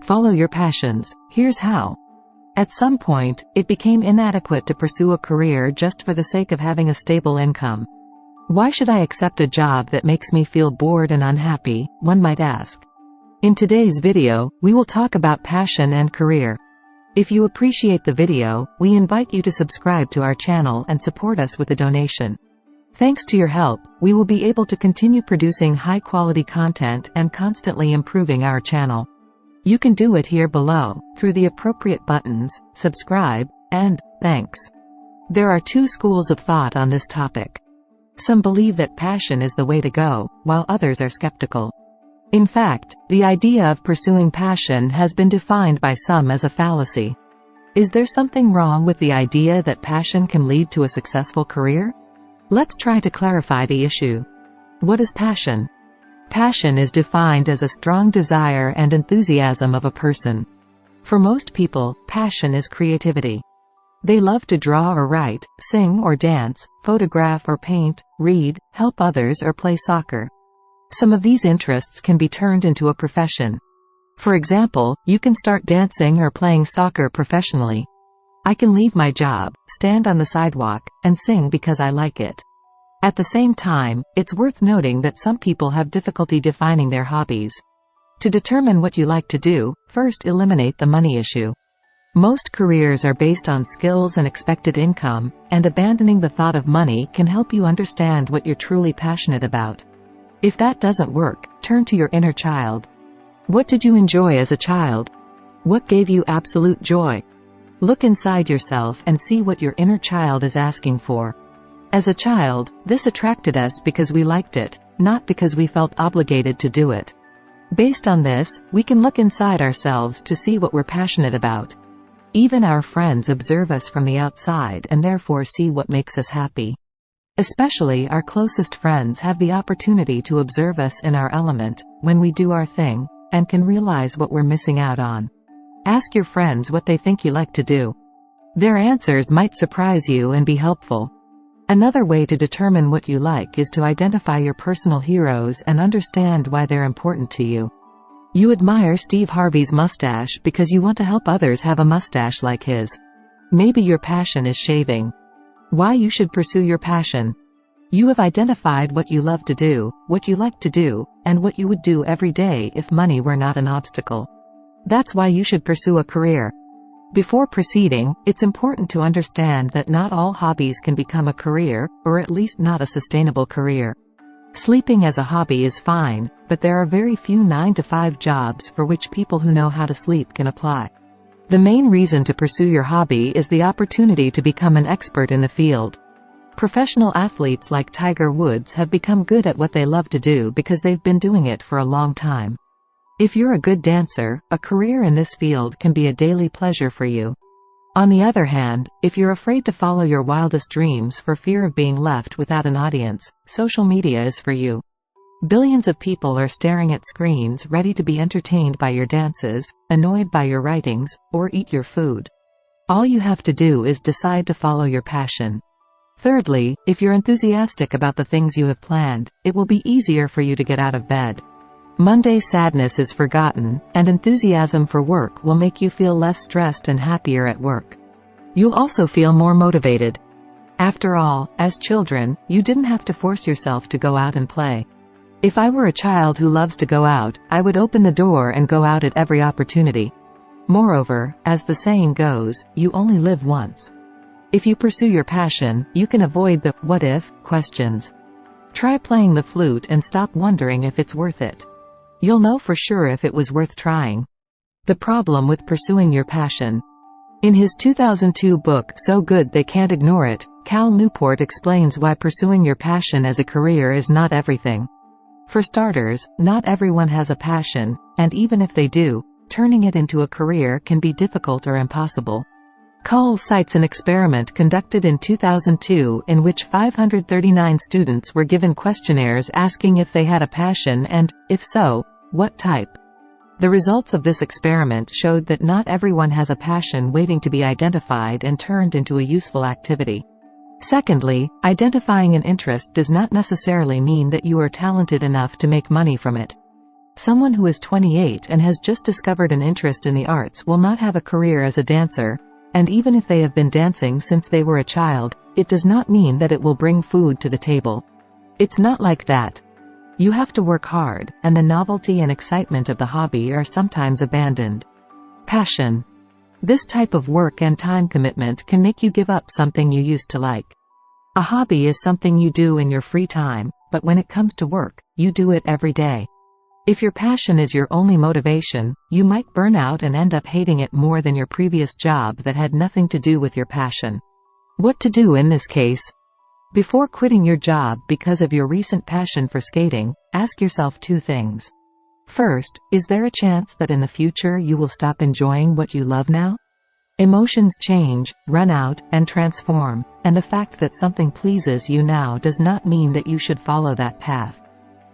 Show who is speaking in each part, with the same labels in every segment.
Speaker 1: Follow your passions. Here's how. At some point, it became inadequate to pursue a career just for the sake of having a stable income. Why should I accept a job that makes me feel bored and unhappy, one might ask. In today's video, we will talk about passion and career. If you appreciate the video, we invite you to subscribe to our channel and support us with a donation. Thanks to your help, we will be able to continue producing high-quality content and constantly improving our channel. You can do it here below, through the appropriate buttons, subscribe, and thanks. There are two schools of thought on this topic. Some believe that passion is the way to go, while others are skeptical. In fact, the idea of pursuing passion has been defined by some as a fallacy. Is there something wrong with the idea that passion can lead to a successful career? Let's try to clarify the issue. What is passion? Passion is defined as a strong desire and enthusiasm of a person. For most people, passion is creativity. They love to draw or write, sing or dance, photograph or paint, read, help others or play soccer. Some of these interests can be turned into a profession. For example, you can start dancing or playing soccer professionally. I can leave my job, stand on the sidewalk, and sing because I like it. At the same time, it's worth noting that some people have difficulty defining their hobbies. To determine what you like to do, first eliminate the money issue. Most careers are based on skills and expected income, and abandoning the thought of money can help you understand what you're truly passionate about. If that doesn't work, turn to your inner child. What did you enjoy as a child? What gave you absolute joy? Look inside yourself and see what your inner child is asking for. As a child, this attracted us because we liked it, not because we felt obligated to do it. Based on this, we can look inside ourselves to see what we're passionate about. Even our friends observe us from the outside and therefore see what makes us happy. Especially our closest friends have the opportunity to observe us in our element, when we do our thing, and can realize what we're missing out on. Ask your friends what they think you like to do. Their answers might surprise you and be helpful. Another way to determine what you like is to identify your personal heroes and understand why they're important to you. You admire Steve Harvey's mustache because you want to help others have a mustache like his. Maybe your passion is shaving. Why you should pursue your passion. You have identified what you love to do, what you like to do, and what you would do every day if money were not an obstacle. That's why you should pursue a career. Before proceeding, it's important to understand that not all hobbies can become a career, or at least not a sustainable career. Sleeping as a hobby is fine, but there are very few 9-to-5 jobs for which people who know how to sleep can apply. The main reason to pursue your hobby is the opportunity to become an expert in the field. Professional athletes like Tiger Woods have become good at what they love to do because they've been doing it for a long time. If you're a good dancer, a career in this field can be a daily pleasure for you. On the other hand, if you're afraid to follow your wildest dreams for fear of being left without an audience, social media is for you. Billions of people are staring at screens ready to be entertained by your dances, annoyed by your writings, or eat your food. All you have to do is decide to follow your passion. Thirdly, if you're enthusiastic about the things you have planned, it will be easier for you to get out of bed. Monday's sadness is forgotten, and enthusiasm for work will make you feel less stressed and happier at work. You'll also feel more motivated. After all, as children, you didn't have to force yourself to go out and play. If I were a child who loves to go out, I would open the door and go out at every opportunity. Moreover, as the saying goes, you only live once. If you pursue your passion, you can avoid the "what if" questions. Try playing the flute and stop wondering if it's worth it. You'll know for sure if it was worth trying. The problem with pursuing your passion. In his 2002 book, So Good They Can't Ignore It, Cal Newport explains why pursuing your passion as a career is not everything. For starters, not everyone has a passion, and even if they do, turning it into a career can be difficult or impossible. Cal cites an experiment conducted in 2002 in which 539 students were given questionnaires asking if they had a passion and, if so, what type. The results of this experiment showed that not everyone has a passion waiting to be identified and turned into a useful activity. Secondly, identifying an interest does not necessarily mean that you are talented enough to make money from it. Someone who is 28 and has just discovered an interest in the arts will not have a career as a dancer, and even if they have been dancing since they were a child, it does not mean that it will bring food to the table. It's not like that. You have to work hard, and the novelty and excitement of the hobby are sometimes abandoned. Passion. This type of work and time commitment can make you give up something you used to like. A hobby is something you do in your free time, but when it comes to work, you do it every day. If your passion is your only motivation, you might burn out and end up hating it more than your previous job that had nothing to do with your passion. What to do in this case? Before quitting your job because of your recent passion for skating, ask yourself two things. First, is there a chance that in the future you will stop enjoying what you love now? Emotions change, run out, and transform, and the fact that something pleases you now does not mean that you should follow that path.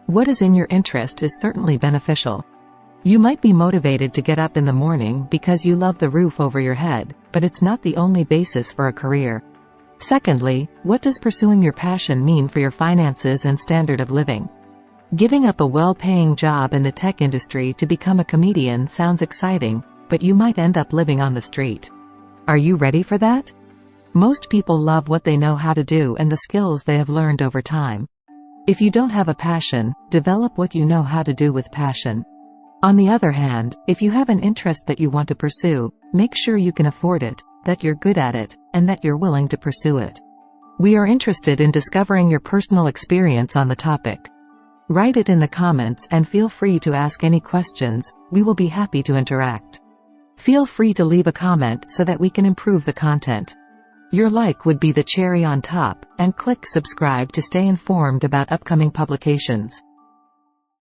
Speaker 1: What is in your interest is certainly beneficial. You might be motivated to get up in the morning because you love the roof over your head, but it's not the only basis for a career. Secondly, what does pursuing your passion mean for your finances and standard of living? Giving up a well-paying job in the tech industry to become a comedian sounds exciting, but you might end up living on the street. Are you ready for that? Most people love what they know how to do and the skills they have learned over time. If you don't have a passion, develop what you know how to do with passion. On the other hand, if you have an interest that you want to pursue, make sure you can afford it, that you're good at it, and that you're willing to pursue it. We are interested in discovering your personal experience on the topic. Write it in the comments and feel free to ask any questions. We will be happy to interact. Feel free to leave a comment so that we can improve the content. Your like would be the cherry on top, and click subscribe to stay informed about upcoming publications.